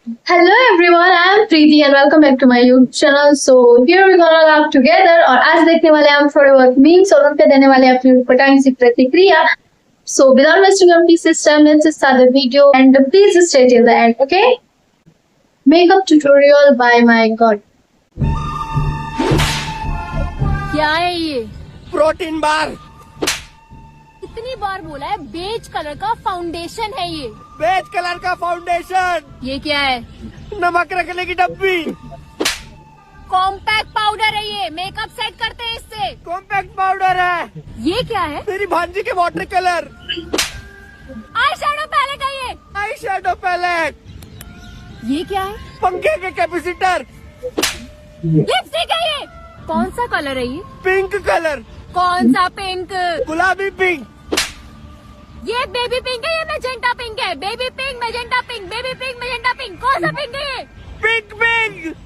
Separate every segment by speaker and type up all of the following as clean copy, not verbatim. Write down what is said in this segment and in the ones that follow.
Speaker 1: Hello everyone, I am Preeti and welcome back to my YouTube channel. So here we're gonna laugh together और आज देखने वाले हम थोड़े बहुत memes और उन पे देने वाले अपनी पटांग सी प्रतिक्रिया. So without wasting our precious time, let's start the video and please stay till the end, okay? Makeup tutorial by my God.
Speaker 2: क्या है ये?
Speaker 3: Protein bar.
Speaker 2: कितनी बार बोला है, बेज कलर का फाउंडेशन है ये.
Speaker 3: बेज कलर का फाउंडेशन.
Speaker 2: ये क्या है?
Speaker 3: नमक रखने की डब्बी.
Speaker 2: कॉम्पैक्ट पाउडर है ये, मेकअप सेट करते हैं इससे.
Speaker 3: कॉम्पैक्ट पाउडर है.
Speaker 2: ये क्या है?
Speaker 3: मेरी भांजी के water colour.
Speaker 2: Eyeshadow palette है ये.
Speaker 3: Eyeshadow palette.
Speaker 2: ये क्या है?
Speaker 3: पंखे के कैपेसिटर.
Speaker 2: लिपस्टिक है ये. कौन सा कलर है ये?
Speaker 3: Pink colour.
Speaker 2: कौन सा पिंक?
Speaker 3: गुलाबी पिंक.
Speaker 2: ये बेबी पिंक है, ये मैजेंटा पिंक है. Baby pink, magenta pink, baby pink, magenta pink. कौन सा पिंक है ये?
Speaker 3: Pink pink.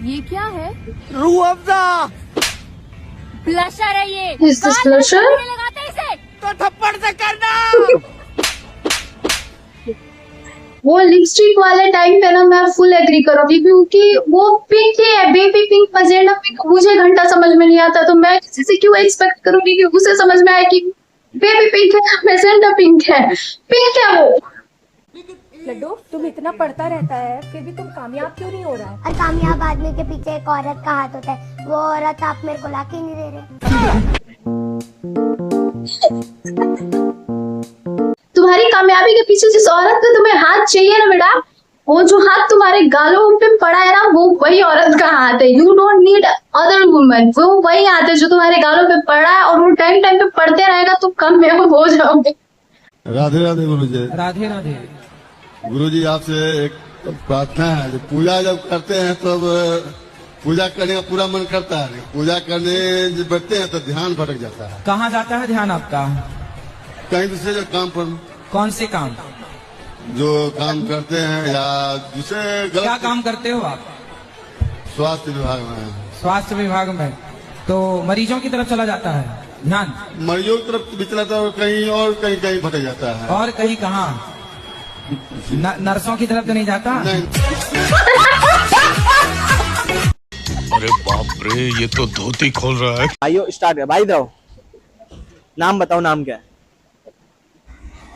Speaker 2: ये क्या है?
Speaker 3: रूह अफ़ज़ा.
Speaker 2: ब्लशर है ये.
Speaker 1: Is this blusher?
Speaker 2: लगाते हैं इसे.
Speaker 3: तो थप्पड़ से करना.
Speaker 1: वो लिपस्टिक वाले टाइम पे ना मैं फुल एग्री करूंगी क्योंकि वो पिंक ही है, बेबी पिंक, मजेंटा पिंक. मुझे घंटा समझ में नहीं आता तो मैं किसी से क्यों एक्सपेक्ट करूंगी कि उसे समझ में आए कि बेबी पिंक है, मजेंटा पिंक है. पिंक है वो.
Speaker 4: लड्डू, तुम इतना पढ़ता रहता है फिर भी तुम कामयाब क्यों नहीं हो रहा है?
Speaker 5: और कामयाब आदमी के पीछे एक औरत का हाथ होता है. वो औरत आप मेरे को लाके नहीं दे रहे.
Speaker 1: तुम्हारी कामयाबी के पीछे जिस औरत का तुम्हें हाथ चाहिए ना बेटा, वो जो हाथ तुम्हारे गालों पे पड़ा है ना, वो वही औरत का हाथ है. You don't need other woman. वो वही हाथ है जो तुम्हारे गालों पे पड़ा है और वो टाइम टाइम पे पड़ते रहेगा तो कामयाब हो जाओगे.
Speaker 6: राधे राधे गुरुजी.
Speaker 7: राधे राधे.
Speaker 6: गुरुजी आपसे एक प्रार्थना है. जब पूजा जब करते हैं तब पूजा करने का पूरा मन करता है. पूजा करने जब बैठते हैं तो ध्यान भटक जाता है.
Speaker 7: कहाँ जाता है ध्यान आपका?
Speaker 6: कहीं दूसरे जो काम पर,
Speaker 7: कौन से काम?
Speaker 6: जो काम करते हैं या दूसरे
Speaker 7: क्या
Speaker 6: गलत
Speaker 7: काम करते हो आप?
Speaker 6: स्वास्थ्य विभाग में.
Speaker 7: स्वास्थ्य विभाग में. तो मरीजों की तरफ चला जाता है ध्यान.
Speaker 6: मरीजों की तरफ भी चलाता है और कहीं कहीं भटक जाता है.
Speaker 7: और कहीं कहाँ? नर्सों की तरफ तो नहीं जाता?
Speaker 6: नहीं.
Speaker 8: अरे बाप रे, ये तो धोती खोल रहा है.
Speaker 3: भाइयों स्टार्ट है. भाई दो नाम बताओ. नाम क्या है?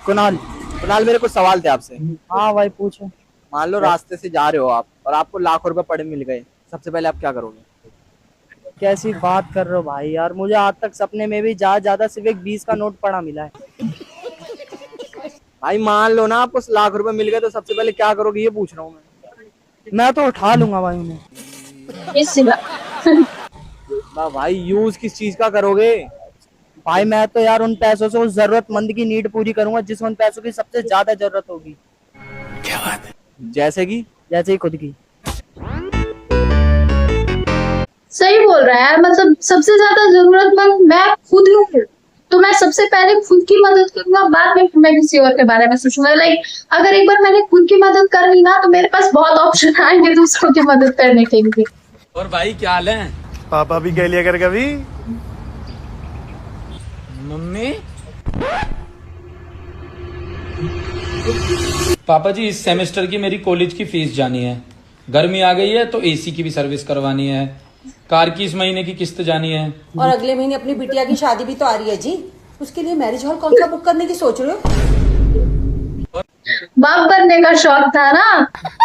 Speaker 3: कुणाल. कुणाल, मेरे कुछ सवाल थे आपसे.
Speaker 4: हाँ भाई पूछो.
Speaker 3: मान लो रास्ते से जा रहे हो आप और आपको लाखों रुपए पड़े मिल गए. सबसे पहले आप क्या करोगे?
Speaker 4: कैसी बात कर रहे हो भाई यार, मुझे आज तक सपने में भी ज्यादा सिर्फ एक 20 का नोट पड़ा मिला है.
Speaker 3: भाई मान लो ना आपको लाख रुपए मिल गए तो सबसे पहले क्या करोगे, ये पूछ रहा हूँ
Speaker 4: मैं तो उठा लूंगा भाई उन्हें.
Speaker 3: मैं. भाई यूज किस चीज का करोगे?
Speaker 4: भाई मैं तो यार उन पैसों से उस जरूरतमंद की नीड पूरी करूंगा जिसे उन पैसों की सबसे ज्यादा जरूरत होगी.
Speaker 8: क्या बात है?
Speaker 3: जैसे कि
Speaker 4: जैसे ही खुद की.
Speaker 1: सही बोल रहा है यार. मतलब सबसे ज्यादा जरूरतमंद मैं खुद हूँ तो मैं सबसे पहले खुद की मदद करूंगा, बाद में मैं किसी और के बारे में सोचूंगा. लाइक अगर एक बार मैंने खुद की मदद कर ली ना तो मेरे पास बहुत ऑप्शन आएंगे दूसरों की मदद करने के लिए.
Speaker 7: और भाई क्या हाल है?
Speaker 3: पापा भी कह लिया कर कभी.
Speaker 7: मम्मी. पापा जी, इस सेमेस्टर की मेरी कॉलेज की फीस जानी है. गर्मी आ गई है तो एसी की भी सर्विस करवानी है. कार की इस महीने की किस्त जानी है.
Speaker 9: और अगले महीने अपनी बिटिया की शादी भी तो आ रही है जी. उसके लिए मैरिज हॉल कौन सा बुक करने की सोच रहे हो?
Speaker 1: बाप बनने का शौक था ना,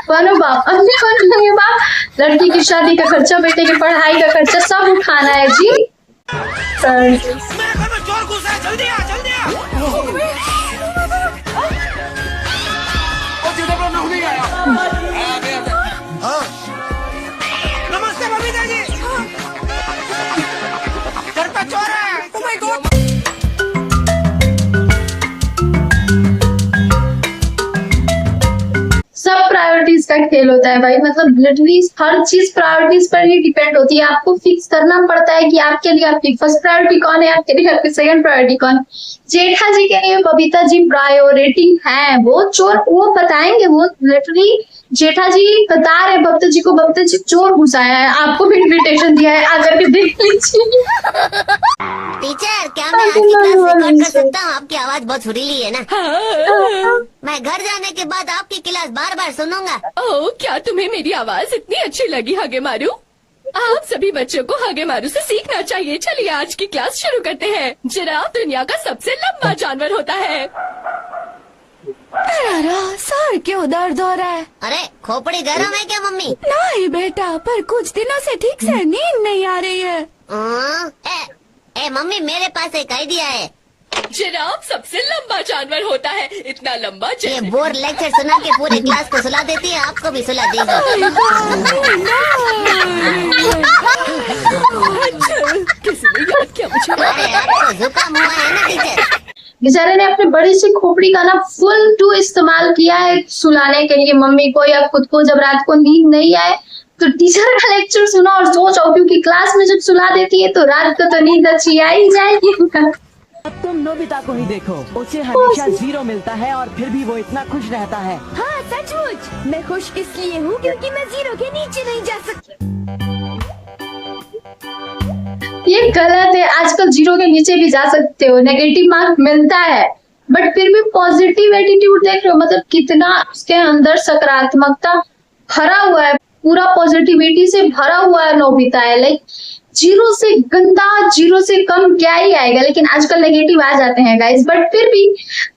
Speaker 1: बनो बाप. अब भी बनोगे बाप. लड़की की शादी का खर्चा, बेटे की पढ़ाई का खर्चा सब उठाना है जी.
Speaker 3: नमस्ते बबीता जी. घर पे चोर है. Oh my God.
Speaker 1: सब प्रायोरिटीज का खेल होता है भाई। मतलब लिटरली हर चीज प्रायोरिटीज पर ही डिपेंड होती है। आपको फिक्स करना पड़ता है कि आपके लिए आपकी फर्स्ट प्रायोरिटी कौन है, आपके लिए आपकी सेकंड प्रायोरिटी कौन है। जेठा जी के लिए बबीता जी प्रायोरिटी है, वो चोर, वो बताएंगे, वो लिटरली जेठा जी बता रहे बबीता जी को, बबीता जी चोर घुसाया है, आपको भी इन्विटेशन दिया है, आकर के देख लीजिए।
Speaker 5: टीचर, क्या मैं आज की क्लास रिकॉर्ड कर सकता हूँ? आपकी आवाज बहुत सुरीली है ना। मैं घर जाने के बाद आपकी क्लास बार बार सुनूंगा।
Speaker 2: ओह, क्या तुम्हें मेरी आवाज इतनी अच्छी लगी हगे मारू? आप सभी बच्चों को हगे मारू से सीखना चाहिए। चलिए आज की क्लास शुरू करते हैं। जिराफ दुनिया का सबसे लंबा जानवर होता है। सर क्यों दर्द हो रहा है?
Speaker 5: अरे खोपड़ी गर्म है क्या मम्मी?
Speaker 2: नहीं बेटा, पर कुछ दिनों से ठीक से नींद नहीं आ रही है।
Speaker 5: ए मम्मी, मेरे पास एक आइडिया है।
Speaker 2: जिराफ सबसे लंबा जानवर होता है, इतना लंबा
Speaker 5: ये बोर लेक्चर सुना के पूरे क्लास को सुला देती है, आपको भी सुला देगा।
Speaker 2: किसी ने याद किया मुझे।
Speaker 5: अरे आपको जुकाम हुआ है ना टीचर?
Speaker 1: बेचारे ने अपनी बड़ी सी खोपड़ी का ना फुल टू इस्तेमाल किया है सुलाने के लिए मम्मी को या खुद को। जब रात को नींद नहीं आए तो टीचर का लेक्चर सुना और सो जाओ, क्योंकि क्लास में जब सुला देती है तो रात को तो नींद अच्छी आ ही जाएगी।
Speaker 4: अब तुम नोबिता को ही देखो, उसे हमेशा 0 मिलता है और फिर भी वो इतना खुश रहता है।
Speaker 2: हाँ सचमुच, मैं खुश इसलिए हूँ क्योंकि मैं 0 के नीचे नहीं जा सकती।
Speaker 1: ये गलत है, आजकल 0 के नीचे भी जा सकते हो, नेगेटिव मार्क मिलता है, बट फिर भी पॉजिटिव एटीट्यूड देख रहे हो, मतलब कितना उसके अंदर सकारात्मकता भरा हुआ है, पूरा पॉजिटिविटी से भरा हुआ है नोबिता है। लाइक 0 से गंदा, 0 से कम क्या ही आएगा, लेकिन आजकल नेगेटिव आ जाते हैं गाइस, बट फिर भी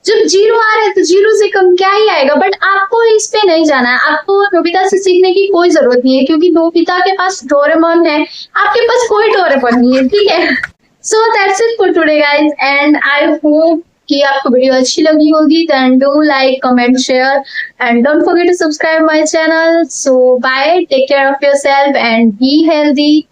Speaker 1: जब 0 आ रहे हैं तो 0 से कम क्या ही आएगा। बट आपको इस पे नहीं जाना है, आपको नोबिता से सीखने की कोई जरूरत नहीं है, क्योंकि नोबिता के पास डोरेमोन है, आपके पास कोई डोरेमोन नहीं है, ठीक है। So that's it for today guys, and I hope कि आपको वीडियो अच्छी लगी होगी। Then do like, comment, share and don't forget to subscribe my channel. So bye, take care of yourself and be healthy.